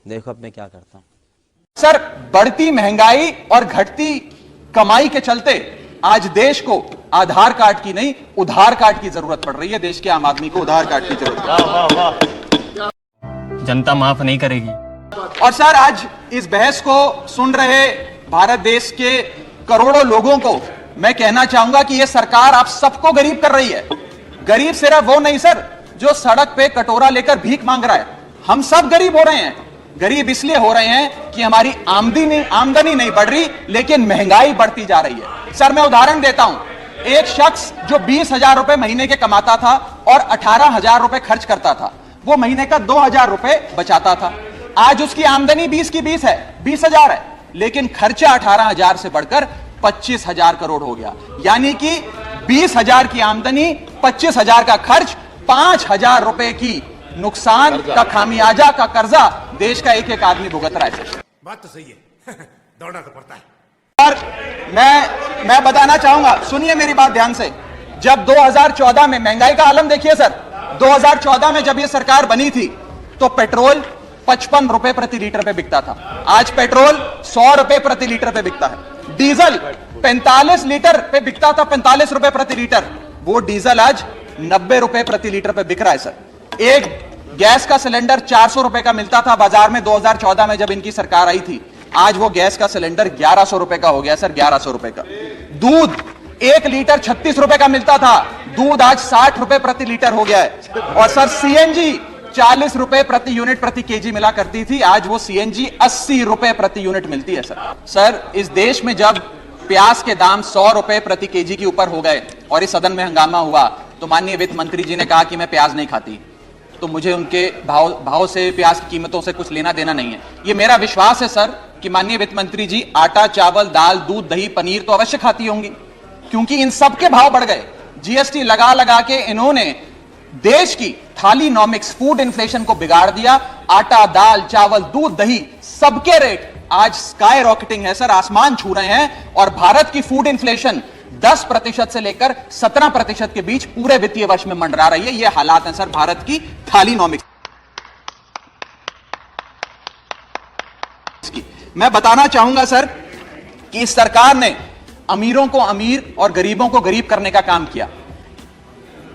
देखो अब मैं क्या करता हूं। सर, बढ़ती महंगाई और घटती कमाई के चलते आज देश को आधार कार्ड की नहीं उधार कार्ड की जरूरत पड़ रही है। देश के आम आदमी को उधार कार्ड की जरूरत है। जनता माफ नहीं करेगी। और सर, आज इस बहस को सुन रहे भारत देश के करोड़ों लोगों को मैं कहना चाहूंगा कि यह सरकार आप सबको गरीब कर रही है। गरीब सिर्फ वो नहीं सर जो सड़क पे कटोरा लेकर भीख मांग रहा है, हम सब गरीब हो रहे हैं। गरीब इसलिए हो रहे हैं कि हमारी आमदनी नहीं बढ़ रही, लेकिन महंगाई बढ़ती जा रही है। सर, मैं उदाहरण देता हूं। एक शख्स जो 20,000 रुपए महीने के कमाता था और 18,000 रुपए खर्च करता था, वो महीने का 2,000 रुपए बचाता था। आज उसकी आमदनी 20 की 20 है, 20,000 है, लेकिन खर्चा 18,000 से बढ़कर 25,000 करोड़ हो गया। यानी कि 20,000 की आमदनी, 25,000 का खर्च, 5,000 रुपए की नुकसान का खामियाजा का कर्जा देश का एक एक आदमी भुगत रहा है। बात तो सही है। दौड़ना तो पड़ता है। और मैं बताना चाहूंगा, सुनिए मेरी बात ध्यान से। जब 2014 में महंगाई का आलम देखिए सर, 2014 में जब यह सरकार बनी थी तो पेट्रोल 55 रुपए प्रति लीटर पे बिकता था। आज पेट्रोल 100 रुपए प्रति लीटर पे बिकता है। डीजल 45 लीटर पे बिकता था, 45 रुपए प्रति लीटर। वो डीजल आज 90 रुपए प्रति लीटर पे बिक रहा है सर। एक गैस का सिलेंडर 400 रुपए का मिलता था बाजार में 2014 में जब इनकी सरकार आई थी। आज वो गैस का सिलेंडर 1100 रुपए का हो गया सर, 1100 रुपए का। दूध 1 लीटर 36 रुपए का मिलता था, दूध आज 60 रुपए प्रति लीटर हो गया है। और सर, सीएनजी 40 रुपए प्रति यूनिट प्रति केजी मिला करती थी, आज वो सीएनजी 80 रुपए प्रति यूनिट मिलती है सर। सर, इस देश में जब प्याज के दाम 100 रुपए प्रति केजी के ऊपर हो गए और इस सदन में हंगामा हुआ तो माननीय वित्त मंत्री जी ने कहा कि मैं प्याज नहीं खाती, तो मुझे उनके भाव से, प्याज की कीमतों से कुछ लेना देना नहीं है। ये मेरा विश्वास है सर कि माननीय वित्त मंत्री जी आटा, चावल, दाल, दूध, दही, पनीर तो अवश्य खाती होंगी, क्योंकि इन सब के भाव बढ़ गए। जीएसटी लगा लगा के इन्होंने देश की थालीनॉमिक्स, फूड इन्फ्लेशन को बिगाड़ दिया। आटा, दाल, चावल, दूध, दही, सबके रेट आज स्काई रॉकेटिंग है सर, आसमान छू रहे हैं। और भारत की फूड इन्फ्लेशन 10% से लेकर 17% के बीच पूरे वित्तीय वर्ष में मंडरा रही है। ये हालात हैं सर भारत की थालीनॉमिक्स की। मैं बताना चाहूंगा सर कि इस सरकार ने अमीरों को अमीर और गरीबों को गरीब करने का काम किया।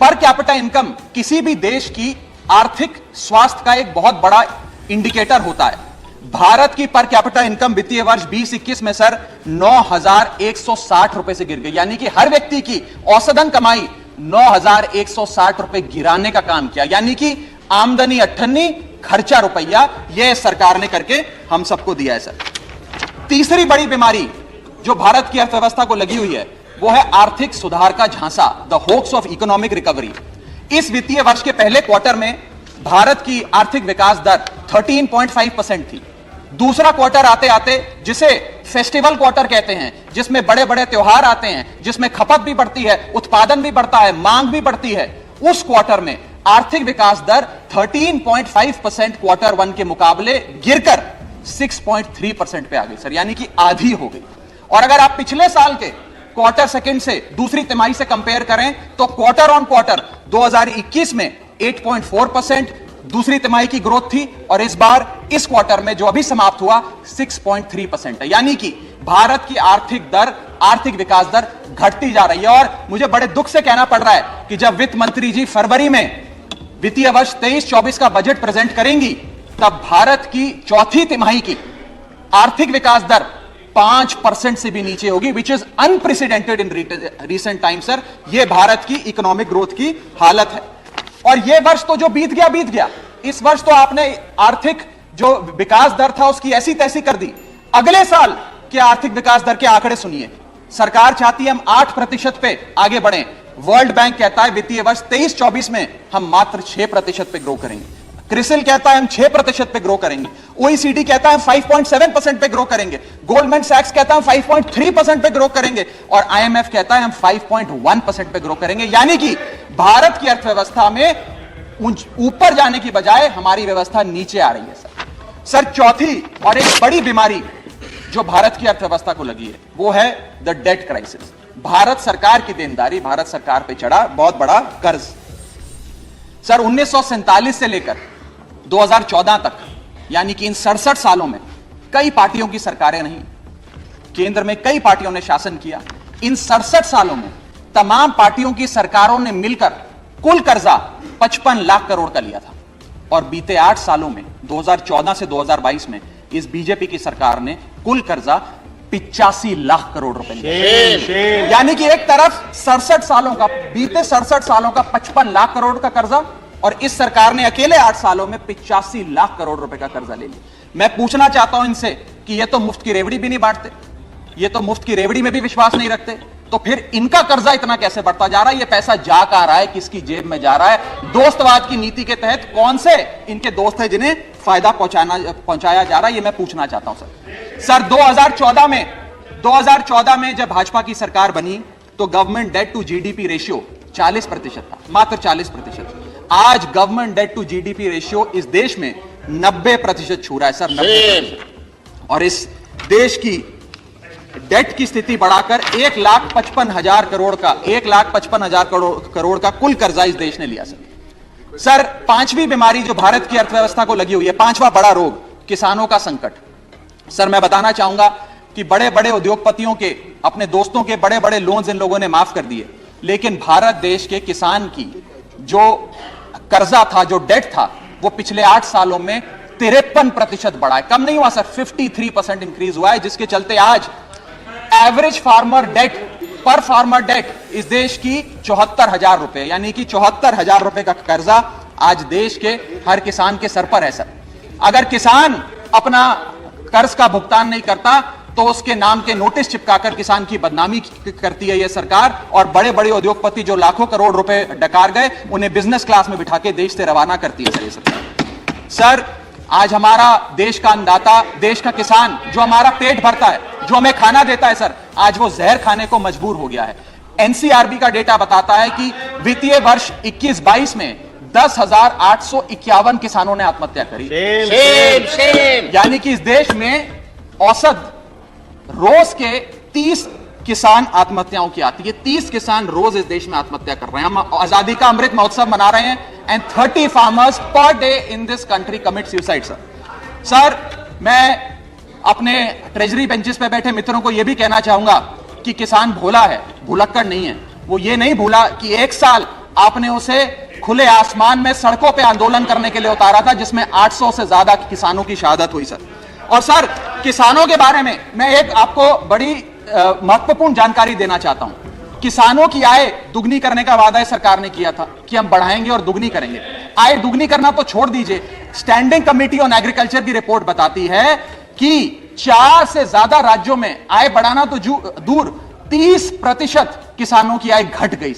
पर कैपिटा इनकम किसी भी देश की आर्थिक स्वास्थ्य का एक बहुत बड़ा इंडिकेटर होता है। भारत की पर कैपिटा इनकम वित्तीय वर्ष 2021 में सर 9,160 रुपए से गिर गई। यानी कि हर व्यक्ति की औसतन कमाई 9,160 रुपए गिराने का काम किया। यानी कि आमदनी 98, खर्चा रुपया, यह सरकार ने करके हम सबको दिया है सर। तीसरी बड़ी बीमारी जो भारत की अर्थव्यवस्था को लगी हुई है वो है आर्थिक सुधार का झांसा, the hoax of economic recovery. इस वित्तीय वर्ष के पहले क्वार्टर में भारत की आर्थिक विकास दर 13.5% थी। दूसरा क्वार्टर आते आते, जिसे फेस्टिवल क्वार्टर कहते हैं, जिसमें बड़े बड़े त्योहार आते हैं, जिसमें खपत भी बढ़ती है, उत्पादन भी बढ़ता है, मांग भी बढ़ती है, उस क्वार्टर में आर्थिक विकास दर 13.5% क्वार्टर 1 के मुकाबले गिरकर 6.3% पे आ गई सर, यानी कि आधी हो गई। और अगर आप पिछले साल के क्वार्टर सेकंड से दूसरी तिमाही से कंपेयर करें तो क्वार्टर ऑन क्वार्टर 2021 में 8.4% दूसरी तिमाही की ग्रोथ थी, और इस बार इस क्वार्टर में जो अभी समाप्त हुआ 6.3% है। यानी कि भारत की आर्थिक विकास दर घटती जा रही है। और मुझे बड़े दुख से कहना पड़ रहा है कि जब वित्त मंत्री जी फरवरी में वित्तीय वर्ष 23-24 का बजट प्रेजेंट करेंगी, तब भारत की चौथी तिमाही की आर्थिक विकास दर 5% से भी नीचे होगी, which is unprecedented in recent time sir. यह भारत की इकोनॉमिक ग्रोथ की हालत है। और यह वर्ष तो जो बीत गया, इस वर्ष तो आपने आर्थिक जो विकास दर था उसकी ऐसी तैसी कर दी। अगले साल के आर्थिक विकास दर के आंकड़े सुनिए। सरकार चाहती है हम 8% पे आगे बढ़ें। वर्ल्ड बैंक कहता है वित्तीय वर्ष 23-24 में हम मात्र 6% पे ग्रो करेंगे। क्रिसिल कहता है हम 6% पे ग्रो करेंगे। ओईसीडी कहता है हम 5.7% पे ग्रो करेंगे। गोल्डमैन सैक्स कहता है हम 5.3% पे ग्रो करेंगे। और आईएमएफ कहता है हम 5.1% पे ग्रो करेंगे। यानी कि भारत की अर्थव्यवस्था में ऊपर जाने की बजाय हमारी व्यवस्था नीचे आ रही है सर। चौथी और एक बड़ी बीमारी जो भारत की अर्थव्यवस्था को लगी है वो है द डेट क्राइसिस। भारत सरकार की देनदारी, भारत सरकार पे चढ़ा बहुत बड़ा कर्ज। सर 1947 से लेकर 2014 तक, यानी कि इन 67 सालों में कई पार्टियों की सरकारें नहीं, केंद्र में कई पार्टियों ने शासन किया। इन 67 सालों में तमाम पार्टियों की सरकारों ने मिलकर कुल कर्जा 55 लाख करोड़ का लिया था और बीते 8 सालों में 2014 से 2022 में इस बीजेपी की सरकार ने कुल कर्जा 85 लाख करोड़ रुपए लिया। यानी कि एक तरफ 67 सालों का, बीते 67 सालों का 55 लाख करोड़ का कर्जा और इस सरकार ने अकेले 8 सालों में 85 लाख करोड़ रुपए का कर्जा ले लिया। मैं पूछना चाहता हूं इनसे कि ये तो मुफ्त की रेवड़ी भी नहीं बांटते, ये तो मुफ्त की रेवड़ी में भी विश्वास नहीं रखते, तो फिर इनका कर्जा इतना कैसे बढ़ता जा रहा है? ये पैसा जा कहां रहा है, किसकी जेब में जा रहा है? दोस्तवाद की नीति के तहत कौन से इनके दोस्त हैं जिन्हें फायदा पहुंचाया जा रहा है? ये मैं पूछना चाहता हूं सर 2014 में जब भाजपा की सरकार बनी तो government debt to GDP ratio 40% था, मात्र 40%। आज government debt to GDP ratio इस देश में 90% छू रहा है सर, 90%। और इस देश की डेट की स्थिति बढ़ाकर 1,55,000 करोड़ का 1,55,000 करोड़ का कुल कर्जा इस देश ने लिया सर। पांचवी बीमारी जो भारत की अर्थव्यवस्था को लगी हुई है, पांचवा बड़ा रोग, किसानों का संकट। सर मैं बताना चाहूंगा कि बड़े बड़े उद्योगपतियों के, अपने दोस्तों के बड़े बड़े लोन्स इन लोगों ने माफ कर दिए, लेकिन भारत देश के किसान की जो कर्जा था, जो डेट था, वो पिछले 8 सालों में 53% बढ़ा है, कम नहीं हुआ सर, 53% इंक्रीज हुआ है, जिसके चलते आज एवरेज फार्मर डेट, पर फार्मर डेट इस देश की 74,000 रुपए, यानी कि 74,000 रुपए का कर्जा आज देश के हर किसान के सर पर है सर। अगर किसान अपना कर्ज का भुगतान नहीं करता तो उसके नाम के नोटिस चिपकाकर किसान की बदनामी करती है यह सरकार, और बड़े बड़े उद्योगपति जो लाखों करोड़ रुपए डकार गए उन्हें बिजनेस क्लास में बिठा के देश से रवाना करती है सर ये सरकार। सर आज हमारा देश का अन्नदाता, देश का किसान जो हमारा पेट भरता है, जो हमें खाना देता है सर, आज वो जहर खाने को मजबूर हो गया है। एनसीआरबी का डेटा बताता है कि वित्तीय वर्ष 21-22 में 10,851 किसानों ने आत्महत्या करी। यानी कि इस देश में औसत रोज के 30 किसान आत्महत्याओं की आती है, 30 किसान रोज इस देश में आत्महत्या कर रहे हैं। हम आजादी का अमृत महोत्सव मना रहे हैं and 30 farmers per day in this country commit suicide sir. मैं अपने ट्रेजरी बेंचेस पे बैठे मित्रों को यह भी कहना चाहूंगा कि किसान भोला है, भुलक्कड़ नहीं है। वो ये नहीं भूला कि 1 साल आपने उसे खुले आसमान में सड़कों पे आंदोलन करने के लिए उतारा था, जिसमें 800 से ज्यादा किसानों की शहादत हुई सर। और सर किसानों के बारे में मैं एक आपको बड़ी महत्वपूर्ण जानकारी देना चाहता हूं। किसानों की आय दुगनी करने का वादा सरकार ने किया था कि हम बढ़ाएंगे और दुगनी करेंगे। आय दुगनी करना तो छोड़ दीजिए, स्टैंडिंग कमेटी ऑन एग्रीकल्चर की रिपोर्ट बताती है कि 4 से ज्यादा राज्यों में आय बढ़ाना तो दूर, 30% किसानों की आय घट गई।